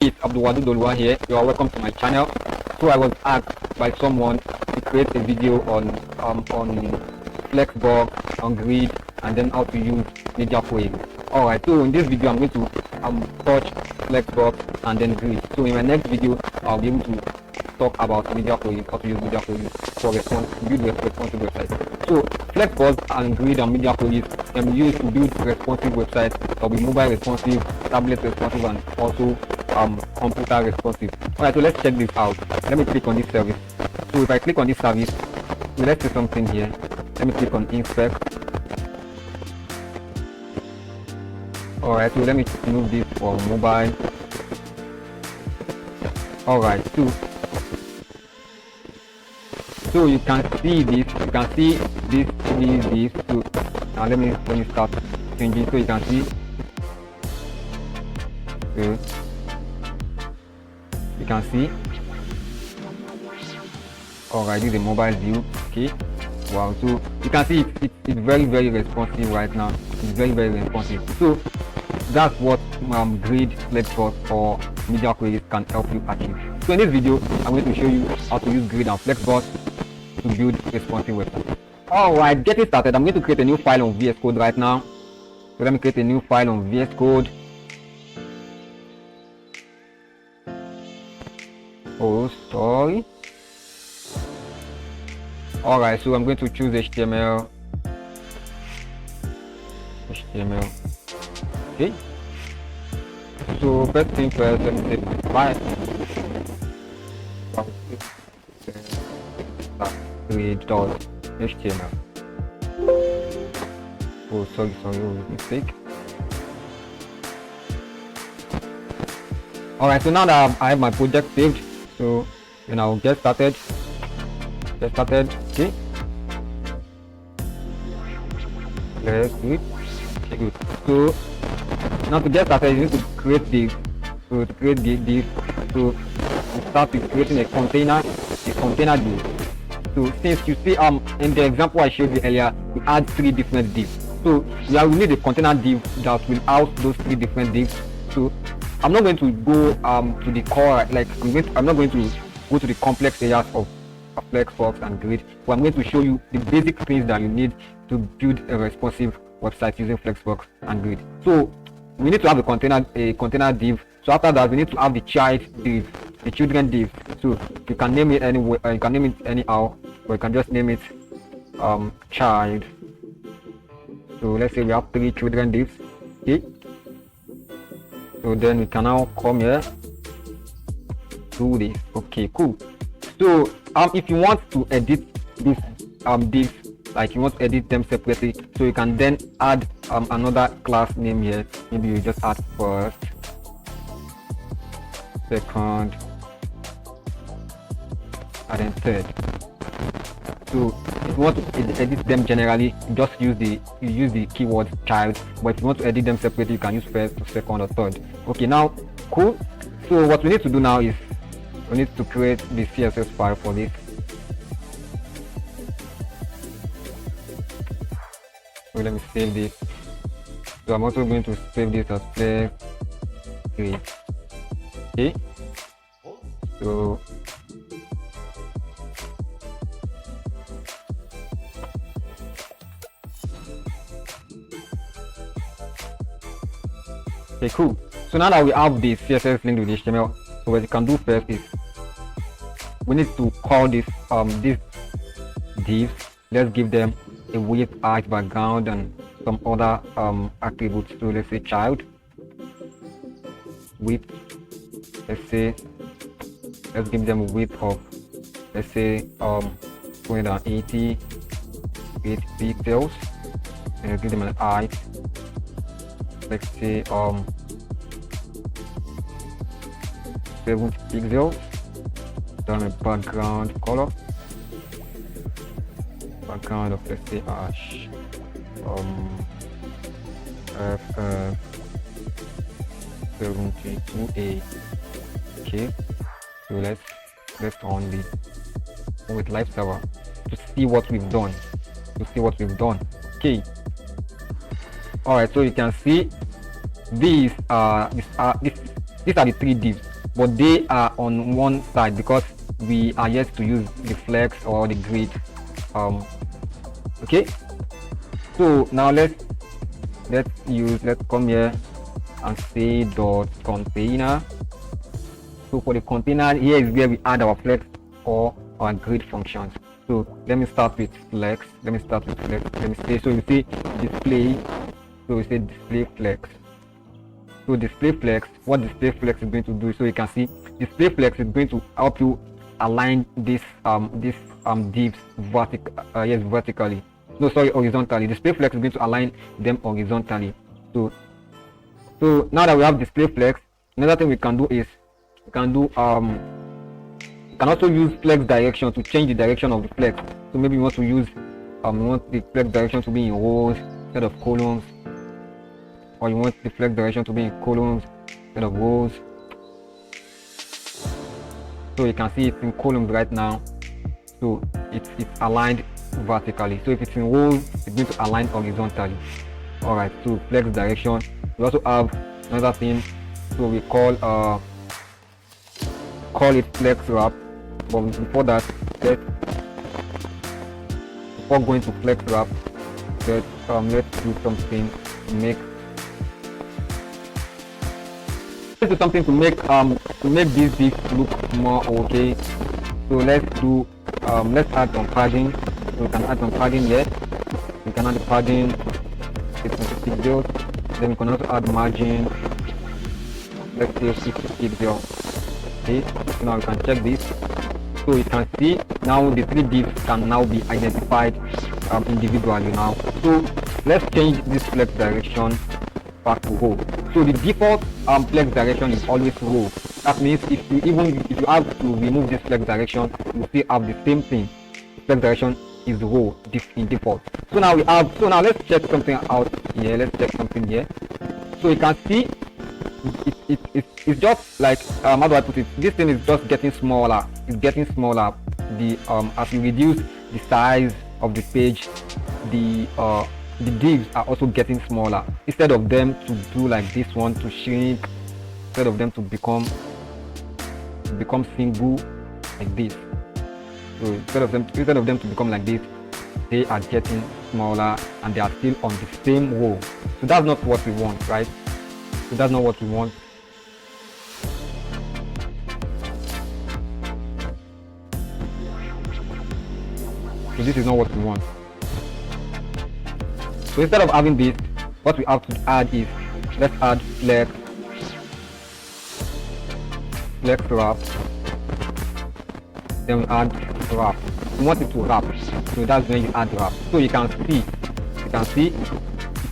It's Abdulwadud here. You are welcome to my channel. So I was asked by someone to create a video on Flexbox, on grid, and then how to use media query. Alright, so in this video I'm going to touch Flexbox and then grid. So in my next video I'll be able to talk about media query, how to use media query for build responsive websites. So Flexbox and grid and media queries can be used to build responsive websites. There'll be mobile responsive, tablet responsive, and also computer responsive. Alright, so let's check this out. Let me click on this service. So if I click on this service, so let's do something here. Let me click on inspect. Alright, so let me move this for mobile. Alright, so you can see this, this. So now let me start changing, so you can see. So you can see. Alright, this is a mobile view. Okay, wow, so you can see it's very responsive right now. It's very responsive. So that's what grid, Flexbox, or media queries can help you achieve. So in this video I'm going to show you how to use grid and Flexbox to build responsive websites. Alright, getting started, I'm going to create a new file on VS Code right now. So let me create a new file on VS Code. Oh, sorry. Alright, so I'm going to choose HTML. Okay. So first thing first, let me save my file. Grid.html. Oh, sorry, mistake. Alright, so now that I have my project saved, so I'll get started. Okay. Yes, good. Okay, good. So now to get started, you need to create this. So to create this, so you start with creating a container div. So since you see in the example I showed you earlier, we add 3 different divs. So we need a container div that will house those 3 different divs. So I'm not going to go to the core, like I'm not going to go to the complex areas of Flexbox and grid, but I'm going to show you the basic things that you need to build a responsive website using Flexbox and grid. So we need to have a container div. So after that, we need to have the child div, the children div. So you can name it anyway, you can name it anyhow, or you can just name it child. So let's say we have 3 children divs. Okay, so then we can now come here, do this. Okay, cool. So if you want to edit this divs, like you want to edit them separately, so you can then add another class name here. Maybe you just add first, second, and then third. So if you want to edit them generally, you just use the keyword child, but if you want to edit them separately, you can use first, second, or third. Okay, now cool. So what we need to do now is we need to create the CSS file for this. So let me save this. So I'm also going to save this as Flex grid. Okay, so okay, cool. So now that we have the CSS linked with HTML, so what you can do first is we need to call this these divs. Let's give them a width, height, background, and some other attributes. So let's say child width. Let's give them a width of, let's say 280 pixels, and give them an height, let's say 70 pixels. Then a background color, background of, let's say ash, FF 72A. Okay, so let's on this with live server to see what we've done. Okay, all right, so you can see these are the 3 divs. but they are on one side because we are yet to use the flex or the grid. Okay, so now let's come here and say dot container. So for the container, here is where we add our flex or our grid functions. So let me start with flex. Let me say, so you see display. So we say display flex. So display flex, what display flex is going to do, so you can see display flex is going to help you align this divs vertically. No, sorry, horizontally. Display flex is going to align them horizontally. So now that we have display flex, another thing we can do is we can also use flex direction to change the direction of the flex. So maybe we want to use we want the flex direction to be in rows instead of columns, or you want the flex direction to be in columns instead of rows. So you can see it's in columns right now, so it's aligned vertically. So if it's in rows, it's going to align horizontally. All right, so flex direction. We also have another thing, so we call it flexwrap. But before that, before going to flexwrap, let's do something to make these divs look more okay. So let's add some padding. So we can add some padding here. We can add the padding, it's 26 pixels. Then we can also add margin. Let's say 50 pixels. Okay, so now we can check this. So you can see now the three divs can now be identified individually now. So let's change this flex direction back to row. So the default flex direction is always row. That means if you have to remove this flex direction, you still have the same thing. Flex direction is row in default. So now let's check something out here. Let's check something here. So you can see it's just like how do I put it? This thing is just getting smaller. It's getting smaller. As you reduce the size of the page, the divs are also getting smaller. Instead of them to do like this one, to shrink, instead of them to become single like this. So instead of them to become like this, they are getting smaller and they are still on the same row. So that's not what we want, right? So that's not what we want. So this is not what we want. So instead of having this, what we have to add is, let's add flexwrap. Then we add wrap. We want it to wrap. So that's when you add wrap. So you can see it's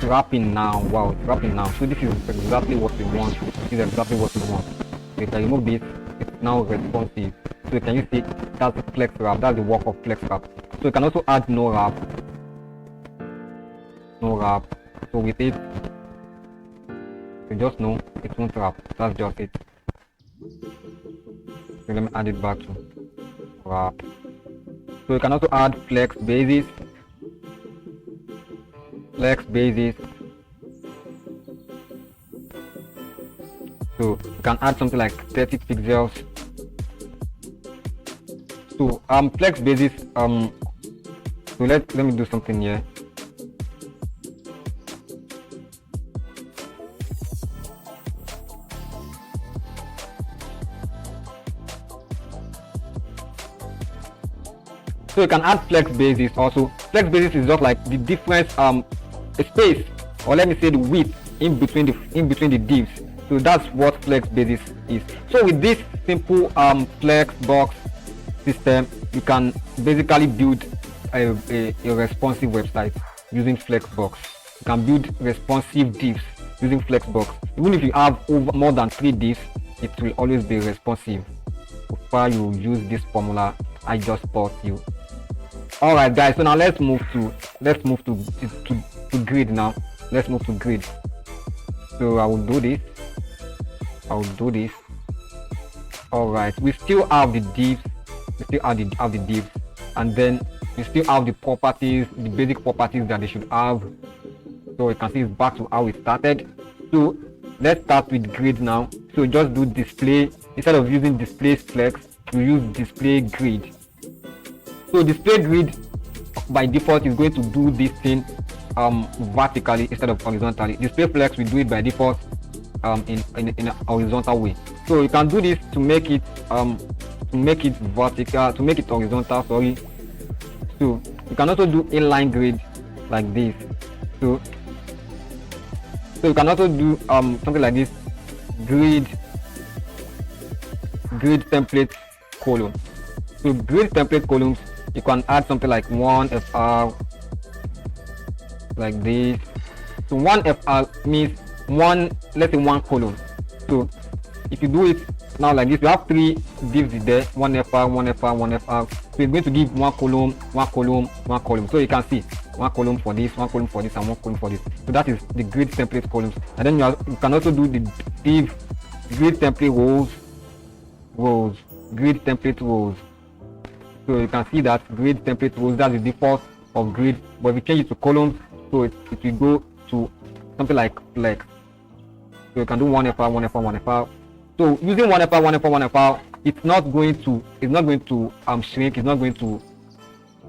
wrapping now. Wow, it's wrapping now. So this is exactly what we want. So you can remove this, it's now responsive. So can you see that's flexwrap, that's the work of flexwrap. So you can also add no wrap. So with it, you just know it won't wrap. That's just it. So let me add it back to wrap. So you can also add flex basis. So you can add something like 30 pixels. So flex basis. So let me do something here. So you can add flex basis also. Flex basis is just like the difference space, or let me say the width in between the divs. So that's what flex basis is. So with this simple flex box system, you can basically build a responsive website using flexbox. You can build responsive divs using flexbox. Even if you have more than 3 divs, it will always be responsive. Before you use this formula I just taught you. Alright guys, so now let's move to grid now. Let's move to grid. So I will do this. Alright, we still have the divs. And then we still have the properties, the basic properties that they should have. So you can see it's back to how it started. So let's start with grid now. So just do display instead of using display flex, you use display grid. So display grid by default is going to do this thing vertically instead of horizontally. Display flex will do it by default in a horizontal way. So you can do this to make it vertical, to make it horizontal, sorry. So you can also do inline grid like this. So you can also do something like this, grid template column. So grid template columns, you can add something like 1 FR like this. So 1 FR means let's say 1 column. So if you do it now like this, you have 3 divs there, 1 FR, 1 FR, 1 FR. So it's going to give 1 column, 1 column, 1 column. So you can see 1 column for this, 1 column for this, and 1 column for this. So that is the grid template columns. And then you can also do the div grid template rows, grid template rows. So you can see that grid template rows, that's the default of grid. But if you change it to columns, so it will go to something like flex. So you can do 1 FR, 1 FR, 1 FR. So using 1 FR, 1 FR, 1 FR, it's not going to shrink, it's not going to,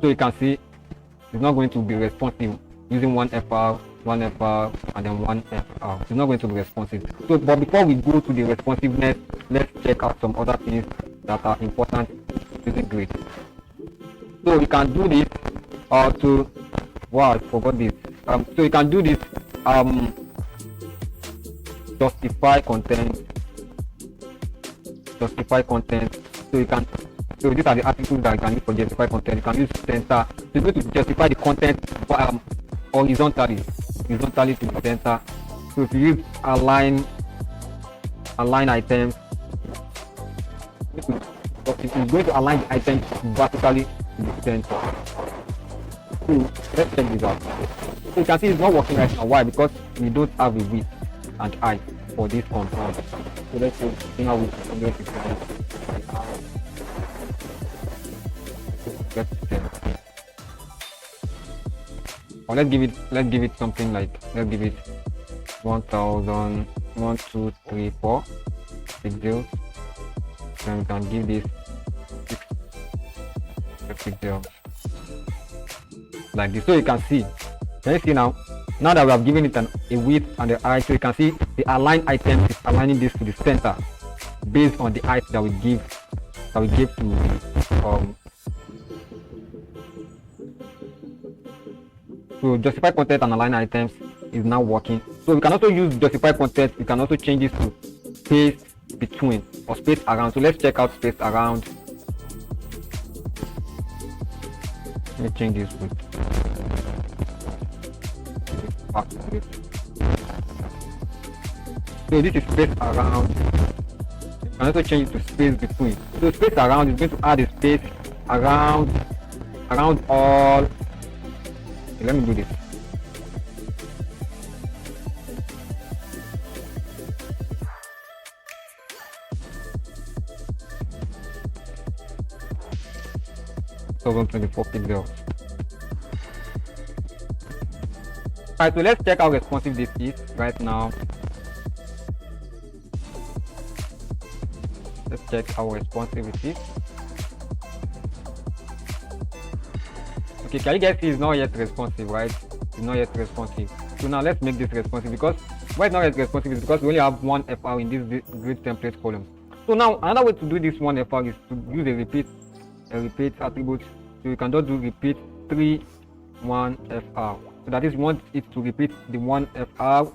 so you can see it's not going to be responsive using 1 FR, 1 FR, and then 1 FR. It's not going to be responsive. So but before we go to the responsiveness, let's check out some other things that are important using grid. So you can do this wow, I forgot this. So you can do this justify content. So you can, so these are the articles that you can use for justify content. You can use center. So you're going to justify the content horizontally to the center. So if you use align items, it's going to align the items vertically to the center. So let's check this out. So you can see it's not working right now. Why? Because we don't have a width and height for this control. So let's see how we can do it. Or let's give it something like, let's give it 1000, 1, 2, 3, 4 pixels. Then we can give this 6 pixels like this. So you can see now that we have given it a width and a height, so you can see the align item is aligning this to the center based on the height that we give to so justify content and align items is now working. So we can also use justify content. We can also change this to space between or space around. So let's check out space around. Let me change this with so this is space around. You can also change it to space between. So space around is going to add a space around all. Okay, let me do this. So 124 pixels. Alright, so let's check how responsive this is right now. Let's check how responsive it is. Okay, can you guys see it's not yet responsive, right? It's not yet responsive. So now let's make this responsive, because why it's not yet responsive is because we only have 1 FR in this grid template column. So now another way to do this 1 FR is to use a repeat attribute. So you can just do repeat 3 1 FR. So that is, we want it to repeat the 1 FR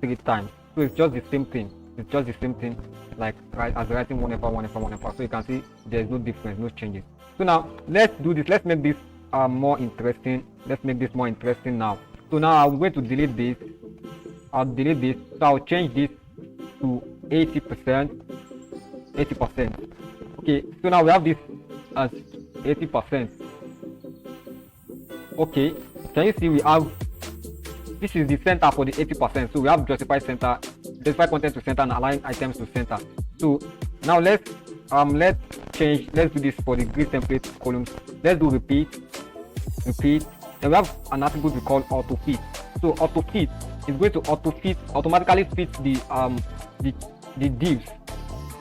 3 times. So it's just the same thing. It's just the same thing like as writing 1 FR 1 FR 1 FR. So you can see there is no difference, no changes. So now let's do this. Let's make this more interesting. Let's make this more interesting now. So now I'm going to delete this. I'll delete this. So I'll change this to 80%. Okay. So now we have this as 80%. Okay. Can you see we have, this is the center for the 80%. So we have justify center, justify content to center, and align items to center. So now let's do this for the grid template columns. Let's do repeat. Then we have an attribute we call auto fit. So auto fit is going to automatically fit the divs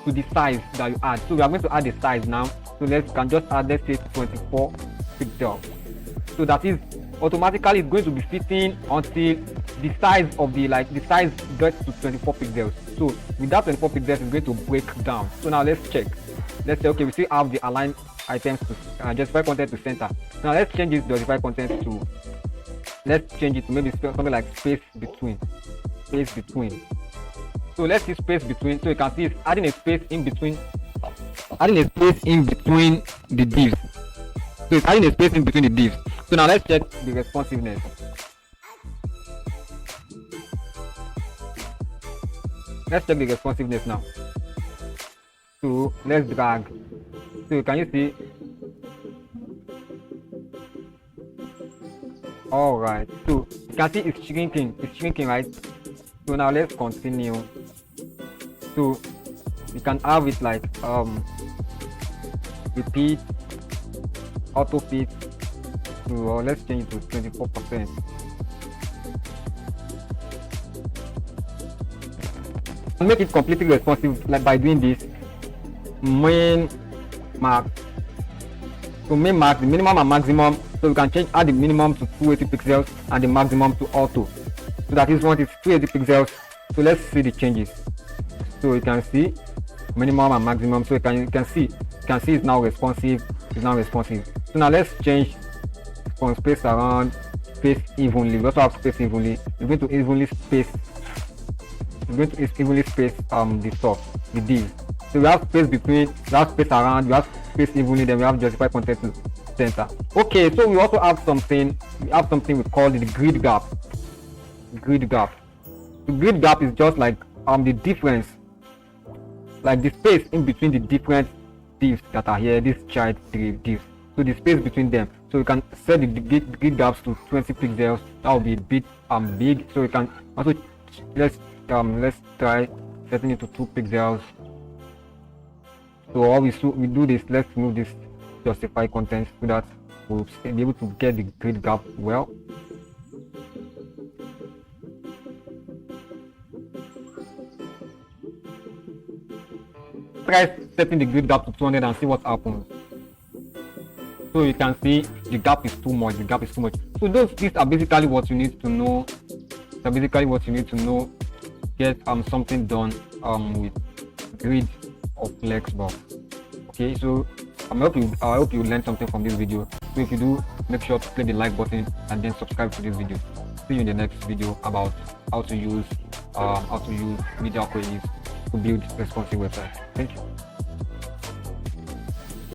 to the size that you add. So we are going to add the size now. So let's just add, let's say 24 pixels. So that is automatically it's going to be fitting until the size of the size gets to 24 pixels. So with that 24 pixels, it's going to break down. So now let's check. Let's say okay, we still have the align items to justify content to center. Now let's change this justify content to, let's change it to maybe something like space between. So let's see space between. So you can see it's adding a space in between. The divs. So it's adding a space in between the divs. So now let's check the responsiveness. Let's check the responsiveness now. So let's drag. So can you see? All right. So you can see it's shrinking, right? So now let's continue. So you can have it like repeat, auto fit. So let's change it to 24%. Make it completely responsive, like by doing this main mark. So main mark, the minimum and maximum. So we can add the minimum to 280 pixels and the maximum to auto. So that is what is 280 pixels. So let's see the changes. So you can see minimum and maximum. So you can see it's now responsive. So now let's change from space around, space evenly. We also have space evenly. We're going to evenly space. The stuff, the div. So we have space between, we have space around, we have space evenly, then we have justify content to center. Okay, so we also have something. We call the grid gap. The grid gap is just like the difference, like the space in between the different divs that are here, these child divs. So the space between them. So you can set the grid gaps to 20 pixels. That will be a bit big. So you can also let's try setting it to 2 pixels. So all we do this, let's move this justify content so that we'll be able to get the grid gap well. Try setting the grid gap to 200 and see what happens. So you can see the gap is too much. So these are basically what you need to know. Get something done with grid of flexwrap. Okay, so I hope you learned something from this video. So if you do, make sure to click the like button and then subscribe to this video. See you in the next video about how to use media queries to build responsive websites. Thank you.